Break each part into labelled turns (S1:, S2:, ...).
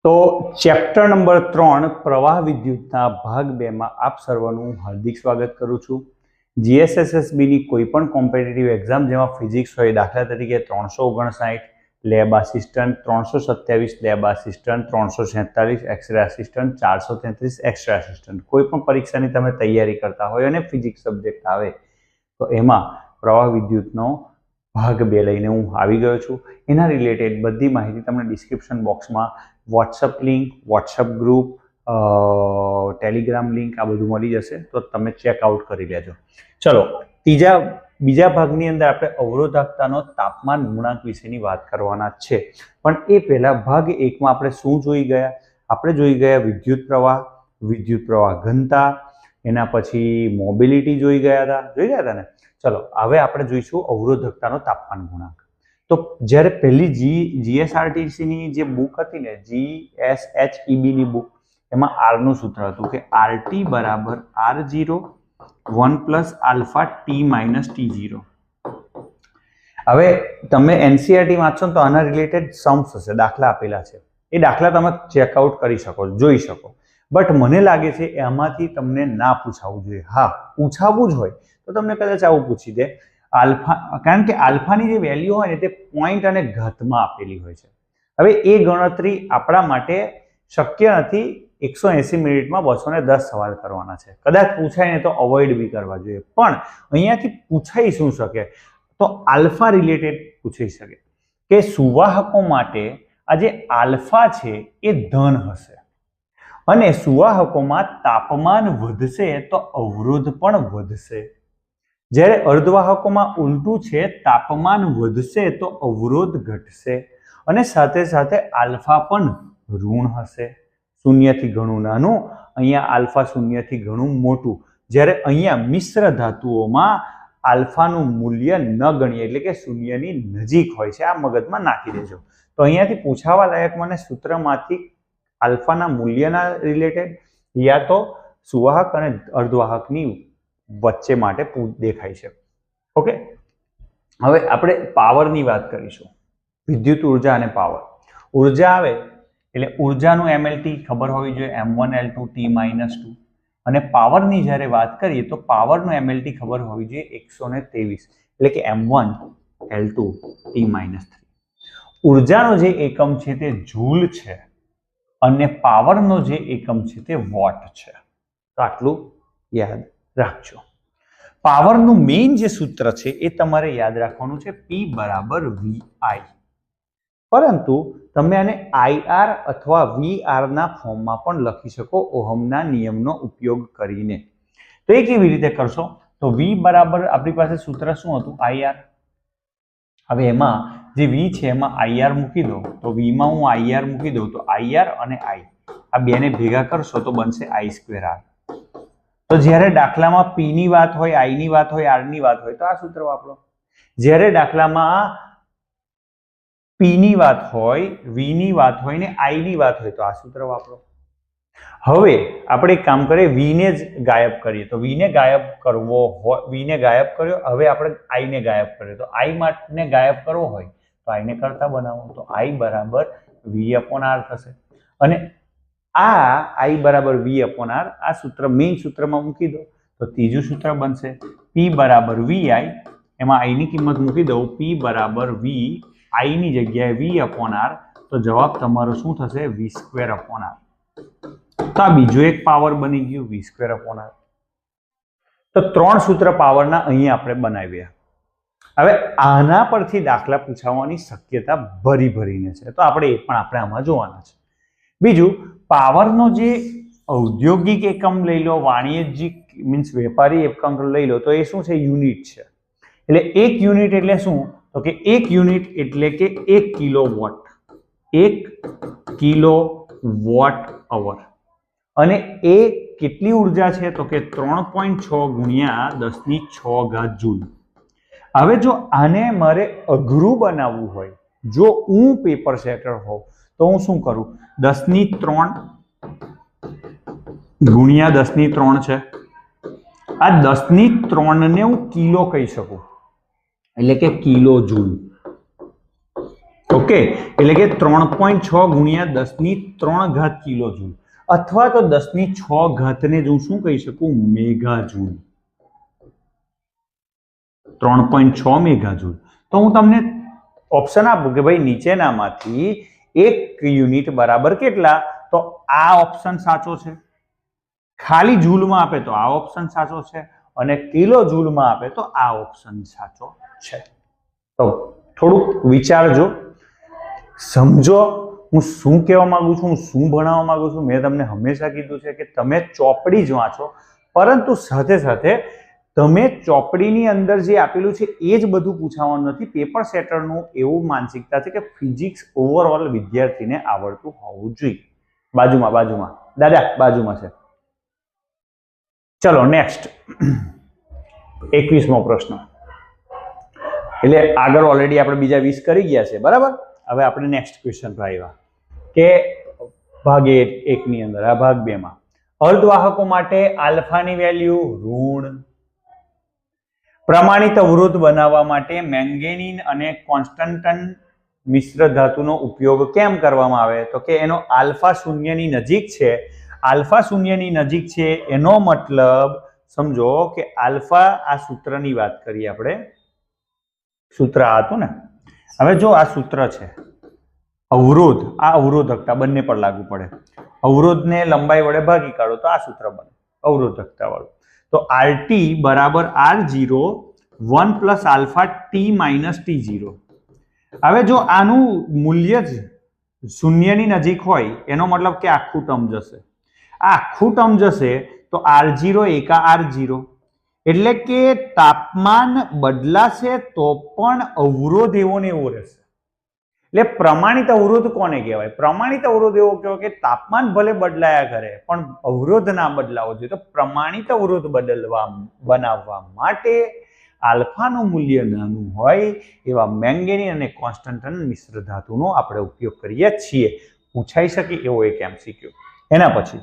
S1: તો chapter number 3 પ્રવાહ વિદ્યુતના ભાગ 2 માં આપ સર્વનું હાર્દિક સ્વાગત કરું છું। જીએસએસએસબી ની કોઈ પણ કોમ્પિટિટિવ એક્ઝામ જેમાં ફિઝિક્સ હોય, દાખલા તરીકે 359 lab assistant, 327 lab assistant, 347 x ray assistant, 433 extra assistant, કોઈ પણ પરીક્ષાની તમે તૈયારી કરતા હોય અને ફિઝિક્સ સબ્જેક્ટ આવે તો એમાં પ્રવાહ વિદ્યુતનો ભાગ 2 લઈને હું આવી ગયો છું। એના રિલેટેડ બધી માહિતી તમને ડિસ્ક્રિપ્શન બોક્સમાં WhatsApp link, WhatsApp group, Telegram link આ બધું મળી જશે, તો તમે ચેકઆઉટ કરી લેજો। ચલો, બીજા ભાગની અંદર આપણે અવરોધકતાનો તાપમાન ગુણાંક વિશેની વાત કરવાના છે, પણ એ પહેલા ભાગ 1 માં આપણે શું જોઈ ગયા? આપણે જોઈ ગયા વિદ્યુત પ્રવાહ ઘનતા, એના પછી મોબિલિટી જોઈ ગયા હતા ને। ચલો, હવે આપણે જોઈશું અવરોધકતાનો તાપમાન ગુણાંક। તો જ્યારે પહેલી જીએસઆરટીસી ની જે બુક હતી ને, જીએસએચઈબી ની બુક, એમાં આર નું સૂત્ર હતું કે આરટી બરાબર R0 1 plus alpha T minus T0। હવે તમે એનસીઈઆરટી વાંચો તો આના રિલેટેડ સમ્સ હશે, દાખલા આપેલા છે, એ દાખલા તમે ચેકઆઉટ કરી શકો, જોઈ શકો, બટ મને લાગે છે એમાંથી તમને ના પૂછાવવું જોઈએ। હા, પૂછાવવું જ હોય તો તમને કદાચ આવું પૂછી દે આલ્ફા, કારણ કે આલ્ફાની જે વેલ્યુ હોય ને તે પોઈન્ટ અને ઘાતમાં આપેલી હોય છે। હવે એ ગણતરી આપણા માટે શક્ય નથી 180 મિનિટમાં 210 સવાલ કરવાના છે। કદાચ પૂછાય ને તો અવોઇડ બી કરવા જોઈએ, પણ અહીંયાથી પૂછાઈ શું શકે? તો આલ્ફા રિલેટેડ પૂછી શકે કે સુવાહકો માટે આ જે આલ્ફા છે એ ધન હશે, અને સુવાહકોમાં તાપમાન વધશે તો અવરોધ પણ વધશે। જ્યારે અર્ધવાહકોમાં ઉલટું છે, તાપમાન વધશે તો અવરોધ ઘટશે, અને સાથે સાથે આલ્ફા પણ ઋણ હશે, શૂન્યથી ઘણું નાનું, અહીંયા આલ્ફા શૂન્યથી ઘણું મોટું। જ્યારે અહીંયા મિશ્ર ધાતુઓમાં આલ્ફાનું મૂલ્ય ન ગણીએ, એટલે કે શૂન્યની નજીક હોય છે। આ મગજમાં નાખી દેજો। તો અહીંયાથી પૂછાવા લાયક મને સૂત્રમાંથી આલ્ફાના મૂલ્યના રિલેટેડ યા તો સુવાહક અને અર્ધવાહકની વચ્ચે માટે દેખાય છે। ઓકે, હવે આપણે પાવરની વાત કરીશું। વિદ્યુત ઉર્જા અને પાવર। ઉર્જા આવે એટલે ઉર્જાનું એમએલટી ખબર હોવી જોઈએ, M1L2 T-2, અને પાવરની જ્યારે વાત કરીએ તો પાવરનું એમએલટી ખબર હોવી જોઈએ 123, એટલે કે M1L2 T-3। ઉર્જાનો જે એકમ છે તે જૂલ છે, અને પાવરનો જે એકમ છે તે વોટ છે। તો આટલું યાદ રાખજો। પાવરનું મેઇન જે સૂત્ર છે એ તમારે યાદ રાખવાનું છે, P બરાબર VI, પરંતુ તમે આને IR અથવા VR ના ફોર્મમાં પણ લખી શકો ઓહમના નિયમનો ઉપયોગ કરીને। તો એ કેવી રીતે કરશો? તો V બરાબર આપણી પાસે સૂત્ર શું હતું? IR। હવે એમાં જે V છે એમાં IR મૂકી દો, તો V માં હું IR મૂકી દઉં તો IR અને I આ બેને ભેગા કરશો તો બનશે I²R। તો જ્યારે દાખલામાં P ની વાત હોય, I ની વાત હોય, R ની વાત હોય તો આ સૂત્ર વાપરો। જ્યારે દાખલામાં P ની વાત હોય, V ની વાત હોય ને I ની વાત હોય તો આ સૂત્ર વાપરો। હવે આપણે એક કામ કરીએ, V ને જ ગાયબ કરીએ। તો V ને ગાયબ કરવો હોય, V ને ગાયબ કર્યો, હવે આપણે I ને ગાયબ કરીએ। તો I ને ગાયબ કરવો હોય તો I ને કરતા બનાવો, તો I બરાબર V/R થશે। અને આ I બરાબર V/R આ સૂત્ર મેઇન સૂત્રમાં મૂકી દો તો ત્રીજું સૂત્ર બનશે P બરાબર VI, એમાં I ની કિંમત મૂકી દઉં, P બરાબર V, I ની જગ્યાએ V/R, તો જવાબ તમારો શું થશે? V²/R। તો આ બીજું એક પાવર બની ગયું V²/R। તો 3 સૂત્ર પાવરના અહીંયા આપણે બનાવ્યા। હવે આના પરથી દાખલા પૂછાવાની શક્યતા ભરીને છે, તો આપણે એ પણ આપણે આમાં જોવાના છે। બીજું, પાવરનો જે ઔદ્યોગિક એકમ લઈ લો, વાણિજ્યિક મીન્સ વેપારી એકમ લઈ લો, તો એ શું છે? યુનિટ છે। એટલે 1 યુનિટ એટલે શું? તો કે 1 યુનિટ એટલે કે 1 કિલોવોટ, 1 કિલોવોટ અવર। અને એ કેટલી ઉર્જા છે? તો કે 3.6 ગુણ્યા 10⁶ જૂલ। હવે જો આને મારે અઘરું બનાવવું હોય, જો હું પેપર સેટર હોઉં તો હું શું કરું? 10⁻³ ગુણ્યા 10⁻³ છે, આ 10⁻³ ને હું કિલો કહી શકું, એટલે કે કિલો જૂલ। ઓકે, એટલે કે 3.6 ગુણ્યા 10 ની 3 ઘાત કિલો જૂલ, અથવા તો 10 ની 6 ઘાતને હું શું કહી શકું? Mega joule. 3.6 mega joule. તો હું તમને ઓપ્શન આપું કે ભાઈ નીચેનામાંથી એક યુનિટ બરાબર કેટલા? તો આ ઓપ્શન સાચો છે. ખાલી જૂલમાં આપે તો આ ઓપ્શન સાચો છે, અને કિલો જૂલમાં આપે તો આ ઓપ્શન સાચો છે. તો થોડુંક વિચારજો, સમજો હું શું કહેવા માંગુ છું, હું શું ભણાવવા માંગુ છું. મેં તમને હંમેશા કીધું છે કે તમે ચોપડી જ વાંચો, પરંતુ સાથે સાથે તમે ચોપડીની અંદર જે આપેલું છે એ જ બધું પૂછાવાનું નથી. પેપર સેટરનું એવું માનસિકતા છે કે ફિઝિક્સ ઓવરઓલ વિદ્યાર્થીને આવડતું હોવું જોઈએ. બાજુમાં દાદા બાજુમાં છે. ચલો નેક્સ્ટ 21મો પ્રશ્ન. એટલે આગળ ઓલરેડી આપણે બીજા 20 કરી ગયા છે, બરાબર. હવે આપણે નેક્સ્ટ ક્વેશ્ચન પર આવ્યા કે ભાગ 1 ની અંદર, આ ભાગ 2 માં અર્ધવાહકો માટે આલ્ફાની વેલ્યુ ઋણ. પ્રમાણિત અવરોધ બનાવવા માટે મેંગેનીઝ અને કોન્સ્ટન્ટન મિશ્ર ધાતુનો ઉપયોગ કેમ કરવામાં આવે? તો કે એનો આલ્ફા શૂન્યની નજીક છે. આલ્ફા શૂન્યની નજીક છે એનો મતલબ સમજો કે આલ્ફા, આ સૂત્રની વાત કરીએ આપણે. સૂત્ર આ હતું ને. હવે જો આ સૂત્ર છે અવરોધ, આ અવરોધકતા બંને પર લાગુ પડે. અવરોધને લંબાઈ વડે ભાગી કાઢો તો આ સૂત્ર બને અવરોધકતા વાળું. તો RT બરાબર R0 1 plus alpha T minus T0. હવે જો આનું મૂલ્ય જ શૂન્યની નજીક હોય એનો મતલબ કે આખું ટર્મ જશે. આ આખું ટર્મ જશે તો R0 એકા R0, એટલે કે તાપમાન બદલાશે તો પણ અવરોધ એવો ને એવો રહેશે. એટલે પ્રમાણિત અવરોધ કોને કહેવાય? પ્રમાણિત અવરોધ એવો કહેવાય કે તાપમાન ભલે બદલાયા કરે પણ અવરોધ ના બદલાવો જોઈએ. તો પ્રમાણિત અવરોધ બનાવવા માટે આલ્ફાનું મૂલ્ય નાનું હોય એવા મેંગેનીઝ અને કોન્સ્ટન્ટન મિશ્ર ધાતુનો આપણે ઉપયોગ કરીએ છીએ. પૂછાઈ શકે એવો એક MCQ. એના પછી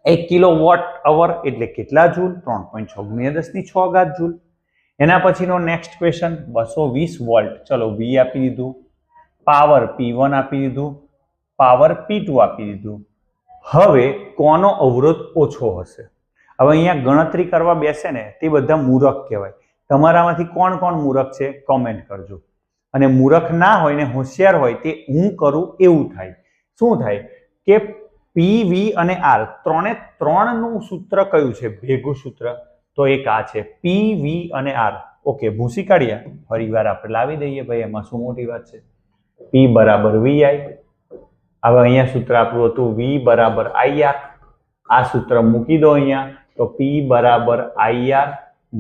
S1: 1 કિલોવોટ અવર એટલે કેટલા જૂલ? 3.6 ગુણ્યા 10 ની 6 ઘાત જૂલ. એના પછીનો નેક્સ્ટ ક્વેશ્ચન 220 વોલ્ટ. ચલો V આપી દીધું, પાવર P1 આપી દીધું, પાવર P2 આપી દીધું. હવે કોનો અવરોધ ઓછો હશે? હવે અહીંયા ગણતરી કરવા બેસે ને તે બધા મૂર્ખ કહેવાય. તમારામાંથી કોણ કોણ મૂર્ખ છે કોમેન્ટ કરજો. અને મૂર્ખ ના હોય ને હોશિયાર હોય તે હું કરું એવું થાય. શું થાય કે PV અને R ત્રણનું સૂત્ર કયું છે ભેગું સૂત્ર? તો એક આ છે PV અને R. ઓકે, ભૂસી કાઢ્યા, ફરીવાર આપણે લાવી દઈએ ભાઈ, એમાં શું મોટી વાત છે. P બરાબર VI. હવે અહીંયા સૂત્ર આપણું હતું V બરાબર IR. આ સૂત્ર મૂકી દો અહીંયા, તો P બરાબર IR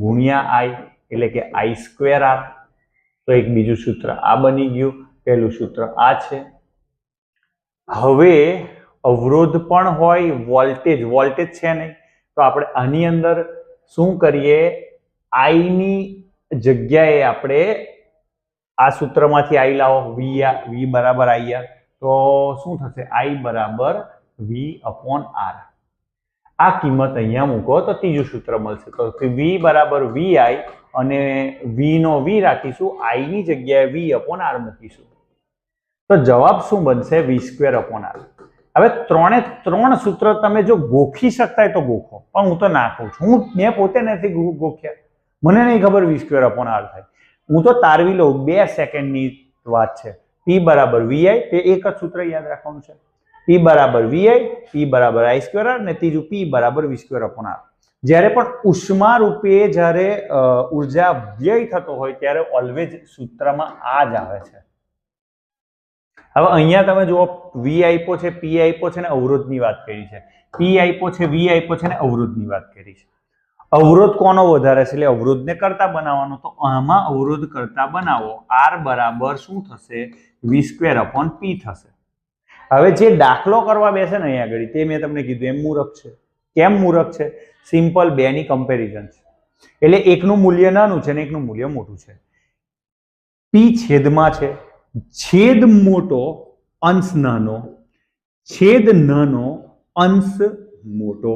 S1: ગુણ્યા I એટલે કે I²R. તો એક બીજું સૂત્ર આ બની ગયું, પહેલું સૂત્ર આ છે. હવે અવરોધ પણ હોય, વોલ્ટેજ છે નહીં, તો આપણે આની અંદર શું કરીએ? I ની જગ્યાએ આપણે આ સૂત્રમાંથી I લાવો, V બરાબર IR. તો શું થશે? I બરાબર V/R. આ કિંમત અહીંયા મૂકો તો ત્રીજું સૂત્ર મળશે. તો V બરાબર VI અને V નો V રાખીશું, I ની જગ્યાએ V/R મૂકીશું. તો જવાબ શું બનશે? V²/R. હવે ત્રણ સૂત્ર તમે જો ગોખી શકતા હોય તો ગોખો, પણ હું તો ના કહું છું. મેં પોતે નથી ગોખ્યા, મને નહીં ખબર V²/R થાય. હું તો તારવી લઉં, 2 સેકન્ડની વાત છે. P બરાબર VI, તે એક જ સૂત્ર યાદ રાખવાનું છે. P બરાબર VI, P બરાબર I²R અને ત્રીજું P બરાબર V²/R. જ્યારે પણ ઉષ્મા રૂપે જ્યારે ઉર્જા વ્યય થતો હોય ત્યારે ઓલવેઝ સૂત્રમાં આ જ આવે છે. હવે અહીંયા તમે જુઓ, V આપ્યો છે, P આપ્યો છે ને અવરોધની વાત કરી છે. P આપ્યો છે, V આપ્યો છે ને અવરોધની વાત કરી છે. અવરોધ કોનો વધારે છે એટલે અવરોધને કરતા બનાવવાનો. તો આમાં અવરોધ કરતા બનાવો, R બરાબર શું થશે? V²/P થશે. હવે જે દાખલો કરવા બેસે ને અહીંયા આગળ, તે મેં તમને કીધું એમ મૂર્ખ છે. કેમ મૂર્ખ છે? સિમ્પલ 2 ની કમ્પેરિઝન છે. એટલે એકનું મૂલ્ય નાનું છે ને એકનું મૂલ્ય મોટું છે. P છેદમાં છે, છેદ મોટો અંશ નાનો, છેદ નાનો અંશ મોટો.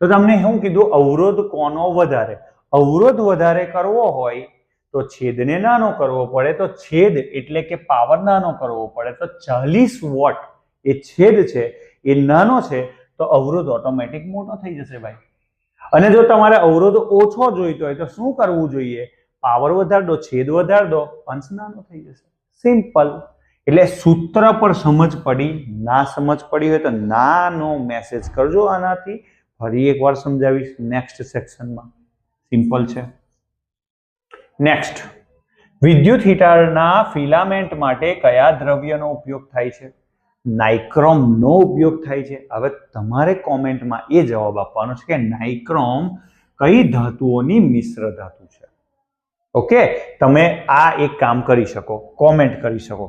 S1: તો તમને શું કીધું? અવરોધ કોનો વધારે? અવરોધ વધારે કરવો હોય તો છેદને નાનો કરવો પડે, તો છેદ એટલે કે પાવર નાનો કરવો પડે, તો 40 વોટ એ છેદ છે એ નાનો છે તો અવરોધ ઓટોમેટિક મોટો થઈ જશે ભાઈ. અને જો તમારે અવરોધ ઓછો જોઈતો હોય તો શું કરવું જોઈએ? પાવર વધારી દો, છેદ વધારી દો, અંશ નાનો થઈ જશે. સિમ્પલ. એટલે સૂત્ર પર સમજ પડી? ના સમજ પડી હોય તો નાનો મેસેજ કરજો આનાથી. ફરી એકવાર સમજાવીશ નેક્સ્ટ સેક્શનમાં. સિમ્પલ છે. નેક્સ્ટ, વિદ્યુત હીટરના ફિલામેન્ટ માટે કયા દ્રવ્યનો ઉપયોગ થાય છે? નાઇક્રોમનો ઉપયોગ થાય છે. હવે તમારે કોમેન્ટમાં એ જવાબ આપવાનો છે કે નાઇક્રોમ કઈ ધાતુઓની મિશ્ર ધાતુ છે. ઓકે, તમે આ એક કામ કરી શકો, કોમેન્ટ કરી શકો.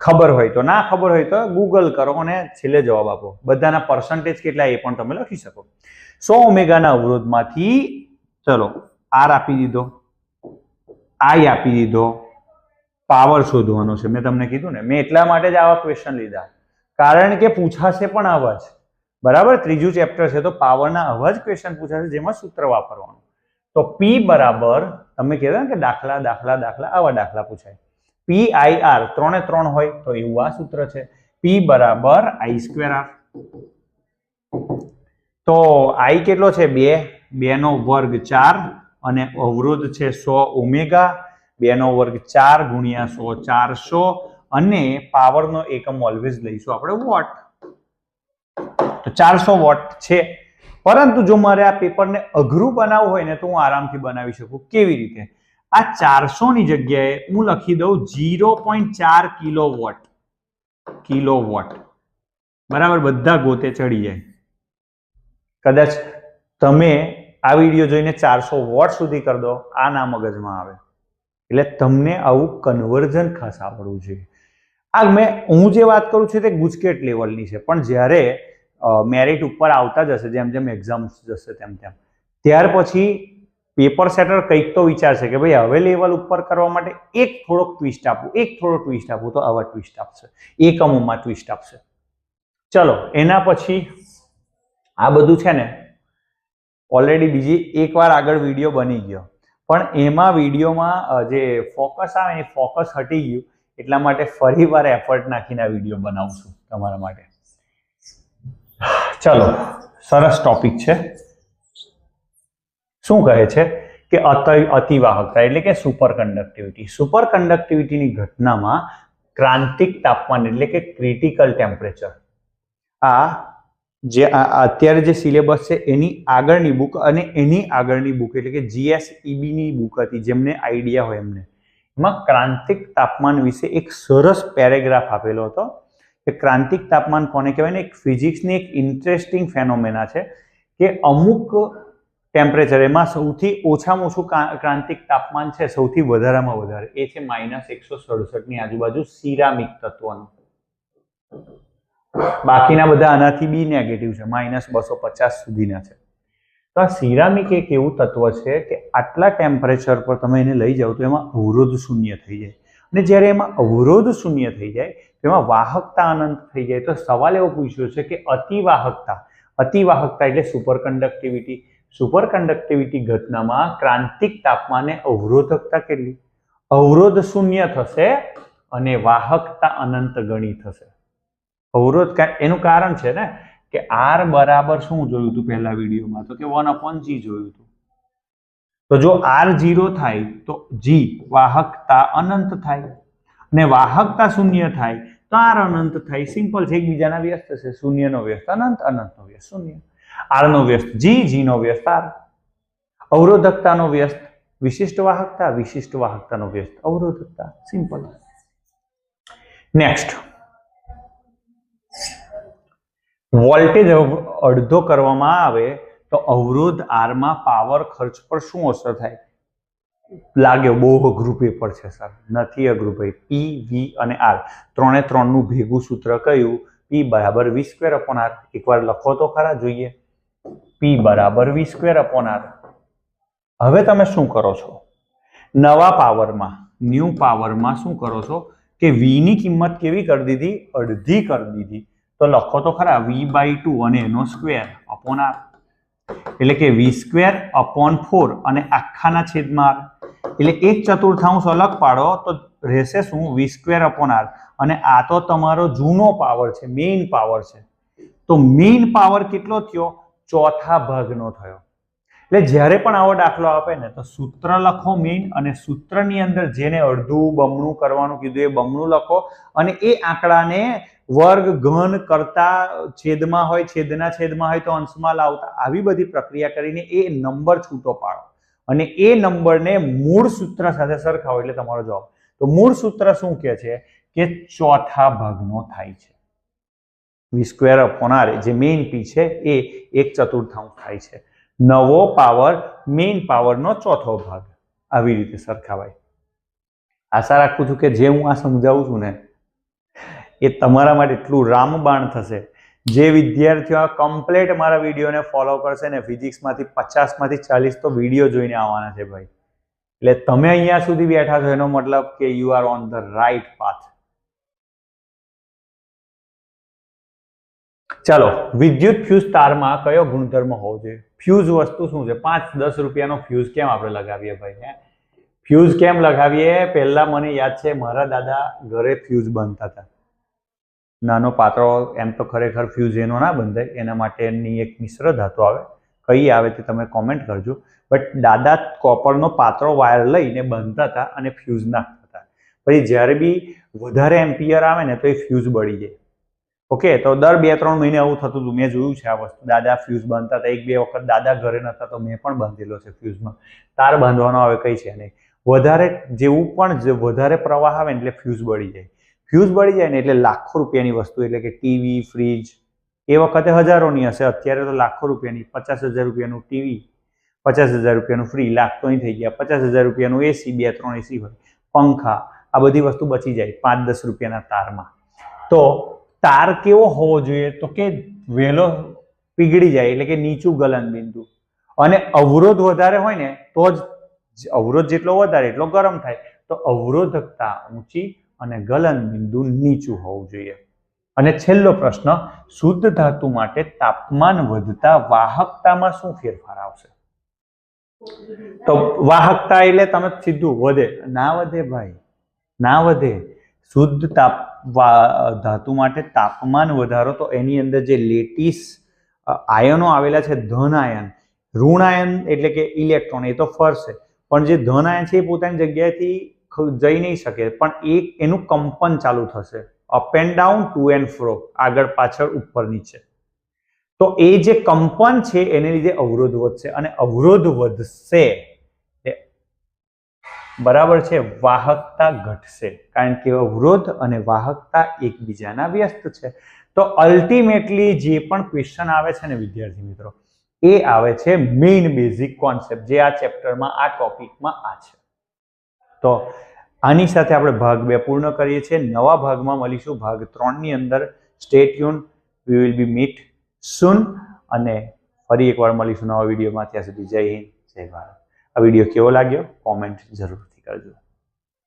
S1: ખબર હોય તો, ના ખબર હોય તો ગૂગલ કરો અને છેલ્લે જવાબ આપો. બધાના પર્સન્ટેજ કેટલા એ પણ તમે લખી શકો. 100 ઓમેગાના અવરોધમાંથી ચલો આર આપી દીધો, આઈ આપી દીધો, પાવર શોધવાનો છે. મેં તમને કીધું ને, મેં એટલા માટે જ આવા ક્વેશ્ચન લીધા, કારણ કે પૂછાશે પણ આવા જ. બરાબર, ત્રીજું ચેપ્ટર છે તો પાવરના આવા જ ક્વેશ્ચન પૂછાશે જેમાં સૂત્ર વાપરવાનું. તો પી બરાબર, તમે કહેતા ને કે દાખલા દાખલા દાખલા, આવા દાખલા પૂછાય. પી આઈ આર 3 એ 3 હોય તો એવું આ સૂત્ર છે. પી બરાબર આઈ સ્ક્વેર આર. તો આઈ કેટલો છે? 2, 2 નો વર્ગ 4 અને અવરોધ છે 100 ઓમેગા. 2 નો વર્ગ 4 ગુણ્યા 100 400 અને પાવરનો એકમ ઓલવેઝ લઈશું આપણે વોટ. તો 400 વોટ છે. પરંતુ જો મારે આ પેપરને અઘરું બનાવવું હોય ને તો હું આરામથી બનાવી શકું. કેવી રીતે? આ 400 ની જગ્યાએ હું લખી દઉં 0.4 કિલોવોટ. કિલોવોટ. બરાબર, બધા ગોતે ચડી જાય. કદાચ તમે આ વિડીયો જોઈને 400 વોટ સુધી કરી દો, આ ના મગજમાં આવે. એટલે તમને આવું કન્વર્ઝન ખાસ આવડવું જોઈએ. હું જે વાત કરું છું તે ગુજકેટ લેવલની છે, પણ જ્યારે મેરિટ ઉપર આવતા જશે, જેમ જેમ એક્ઝામ્સ જશે તેમ તેમ, ત્યાર પછી પેપર સેટર કંઈક તો વિચારશે કે ભાઈ હવે લેવલ ઉપર કરવા માટે એક થોડોક ટ્વિસ્ટ આપવું, એક થોડો ટ્વિસ્ટ આપવું, તો આવા ટ્વિસ્ટ આપશે, એકમોમાં ટ્વિસ્ટ આપશે. ચલો, એના પછી આ બધું છે ને ઓલરેડી બીજી એકવાર આગળ વિડીયો બની ગયો, પણ એમાં વિડીયોમાં જે ફોકસ આવે એ ફોકસ હટી ગયું, એટલા માટે ફરી વાર એફર્ટ નાખીને આ વિડીયો બનાવશું તમારા માટે. ચલો, સરસ ટોપિક છે. શું કહે છે કે અતિવાહકતા એટલે કે સુપર કન્ડક્ટિવિટી. સુપર કન્ડક્ટિવિટીની ઘટનામાં ક્રાંતિક તાપમાન એટલે કે ક્રિટિકલ ટેમ્પરેચર, આ જે અત્યારે જે સિલેબસ છે એની આગળની બુક અને એની આગળની બુક એટલે કે GSEB ની બુક હતી, જેમને આઈડિયા હોય એમને, એમાં ક્રાંતિક તાપમાન વિશે એક સરસ પેરેગ્રાફ આપેલો હતો કે ક્રાંતિક તાપમાન કોને કહેવાય ને. એક ફિઝિક્સની એક ઇન્ટરેસ્ટિંગ ફેનોમેના છે કે અમુક ટેમ્પરેચર, એમાં સૌથી ઓછામાં ઓછું ક્રાંતિક તાપમાન છે, સૌથી વધારામાં વધારે, એ છે -167 ની આજુબાજુ સિરામિક તત્વનું. બાકીના બધા આનાથી બી નેગેટિવ છે, -250 સુધીના છે. તો આ સિરામિક એક એવું તત્વ છે કે આટલા ટેમ્પરેચર પર તમે એને લઈ જાઓ તો એમાં અવરોધ શૂન્ય થઈ જાય, અને જ્યારે એમાં અવરોધ શૂન્ય થઈ જાય તો એમાં વાહકતા અનંત થઈ જાય. તો સવાલ એવો પૂછ્યો છે કે અતિવાહકતા એટલે સુપર કન્ડક્ટિવિટી. સુપર કન્ડક્ટિવિટી ઘટનામાં ક્રાંતિક તાપમાને અવરોધકતા કેટલી? અવરોધ શૂન્ય થશે અને વાહકતા અનંત ગણી થશે. અવરોધ, એનું કારણ છે ને કે R બરાબર શું જોયું હતું પહેલા વિડીયોમાં, તો કે 1/G જોયું હતું. તો જો R 0 થાય તો G વાહકતા અનંત થાય, અને વાહકતા શૂન્ય થાય તો R અનંત થાય. સિમ્પલ છે, એકબીજાના વ્યસ્ત થશે. શૂન્યનો વ્યસ્ત અનંત, અનંતનો વ્યસ્ત શૂન્ય. R નો વ્યસ્ત G, G નો વ્યસ્ત R. અવરોધકતાનો વ્યસ્ત વિશિષ્ટ વાહકતા, વિશિષ્ટ વાહકતાનો વ્યસ્ત અવરોધકતા. સિમ્પલ. નેક્સ્ટ, વોલ્ટેજ અડધો કરવામાં આવે તો અવરોધ R માં પાવર ખર્ચ પર શું અસર થાય? લાગ્યો બહુ અઘરું પેપર છે સર. નથી અઘરું ભાઈ. P, V અને R 3 એ 3 નું ભેગું સૂત્ર કયું? P બરાબર V²/R. એકવાર લખો તો ખરા, જોઈએ. P બરાબર V²/R. હવે તમે શું કરો છો? નવા પાવરમાં, ન્યૂ પાવરમાં શું કરો છો કે V ની કિંમત કેવી કરી દીધી? અડધી કરી દીધી. તો લખો તો ખરા V/2 અને એનો સ્ક્વેર / R, એટલે કે V²/4 અને આખાના છેદમાં R. એટલે 1/4 અલગ પાડો તો રહેશે શું v²/r, અને આ તો તમારો જૂનો પાવર છે, મેઇન પાવર છે. તો મેઇન પાવર કેટલો થયો? ચોથા ભાગનો થયો. એટલે જ્યારે પણ આવો દાખલો આપે ને તો સૂત્ર લખો મેઇન, અને સૂત્રની અંદર જેને અડધું બમણું કરવાનું કીધું એ બમણું લખો, અને એ આંકડાને વર્ગ ઘન કરતા છેદમાં હોય, છેદના છેદમાં હોય તો અંશમાં લાવતા, આવી બધી પ્રક્રિયા કરીને એ નંબર છૂટો પાડો, અને એ નંબરને મૂળ સૂત્ર સાથે સરખાવો એટલે તમારો જવાબ. તો મૂળ સૂત્ર શું કહે છે કે ચોથા ભાગનો થાય છે. v²/r જે મેઇન પી છે એ 1/4 થાય છે. નવો પાવર મેઇન પાવરનો ચોથો ભાગ, આવી રીતે સરખાવાય. આશા રાખું છું કે જે હું આ સમજાવું છું ને એ તમારા માટે એટલું રામબાણ થશે. જે વિદ્યાર્થીઓ આ કમ્પ્લીટ મારા વિડીયોને ફોલો કરશે ને, ફિઝિક્સમાંથી 50માંથી 40 તો વિડીયો જોઈને આવવાના છે ભાઈ. એટલે તમે અહીંયા સુધી બેઠા છો એનો મતલબ કે you are on the right path. ચાલો, વિદ્યુત ફ્યુઝ તારમાં કયો ગુણધર્મ હોવો જોઈએ? ફ્યુઝ વસ્તુ શું છે? 5-10 રૂપિયાનો ફ્યુઝ કેમ આપણે લગાવીએ ભાઈ? ફ્યુઝ કેમ લગાવીએ? પહેલા મને યાદ છે મારા દાદા ઘરે ફ્યુઝ બાંધતા હતા. નાનો પાતળો, એમ તો ખરેખર ફ્યુઝ એનો ના બંધાય, એના માટેની એક મિશ્ર ધાતુ આવે, કઈ આવે તે તમે કોમેન્ટ કરજો. બટ દાદા કોપરનો પાતળો વાયર લઈને બાંધતા હતા અને ફ્યુઝ નાખતા હતા. પછી જ્યારે બી વધારે એમ્પિયર આવે ને તો એ ફ્યુઝ બળી જાય. ઓકે, તો દર 2-3 મહિને આવું થતું હતું. મેં જોયું છે આ વસ્તુ. દાદા ફ્યુઝ બાંધતા હતા. 1-2 વખત દાદા ઘરે નતા તો મેં પણ બાંધેલો છે ફ્યુઝમાં. તાર બાંધવાનો આવે કઈ છે નહીં. વધારે જેવું પણ વધારે પ્રવાહ આવે ને એટલે ફ્યુઝ બળી જાય. ફ્યુઝ બળી જાય ને એટલે લાખો રૂપિયાની વસ્તુ, એટલે કે ટીવી, ફ્રીજ, એ વખતે હજારોની હશે, અત્યારે તો લાખો રૂપિયાની. 50,000 રૂપિયાનું ટીવી, 50,000 રૂપિયાનું ફ્રી, લાખ તો નહીં થઈ ગયા. 50,000 રૂપિયાનું એસી, 2-3 એસી હોય, પંખા, આ બધી વસ્તુ બચી જાય 5-10 રૂપિયાના તારમાં. તો તાર કેવો હોવો જોઈએ? તો કે વહેલો પીગળી જાય, એટલે કે નીચું ગલન બિંદુ, અને અવરોધ વધારે હોય ને તો જ, અવરોધ જેટલો વધારે એટલો ગરમ થાય. તો અવરોધકતા ઊંચી અને ગલન બિંદુ નીચું હોવું જોઈએ. અને છેલ્લો પ્રશ્ન, શુદ્ધ ધાતુ માટે તાપમાન વધતા વાહકતામાં શું ફેરફાર આવશે? તો વાહકતા એટલે તમે સીધું વધે, ના વધે ભાઈ, ના વધે. શુદ્ધ ધાતુ માટે તાપમાન વધારો તો એની અંદર જે લેટીસ આયનો આવેલા છે, ધન આયન, ઋણ આયન એટલે કે ઇલેક્ટ્રોન, એ તો ફરશે, પણ જે ધન આયન છે એ પોતાની જગ્યાએથી જઈ નહીં શકે, પણ એનું કંપન ચાલુ થશે, up and down, to and fro, આગળ પાછળ, ઉપર નીચે. તો એ જે કંપન છે એને લીધે અવરોધ વધશે, અને અવરોધ વધશે બરાબર છે, વાહકતા ઘટશે, કારણ કે અવરોધ અને વાહકતા એકબીજાના વ્યસ્ત છે. તો અલ્ટિમેટલી જે પણ ક્વેશ્ચન આવે છે ને વિદ્યાર્થી મિત્રો, એ આવે છે મેઇન બેઝિક કોન્સેપ્ટ, જે આ ચેપ્ટરમાં, આ ટોપિકમાં આ છે. તો આની સાથે આપણે ભાગ 2 પૂર્ણ કરીએ છીએ. નવા ભાગમાં મળીશું ભાગ 3 ની અંદર. Stay tune, we will be meet soon, અને ફરી એકવાર મળીશું નવા વિડીયોમાં. ત્યાં સુધી જય હિન્દ, જય ભારત. આ વિડીયો કેવો લાગ્યો કોમેન્ટ જરૂરથી કરજો.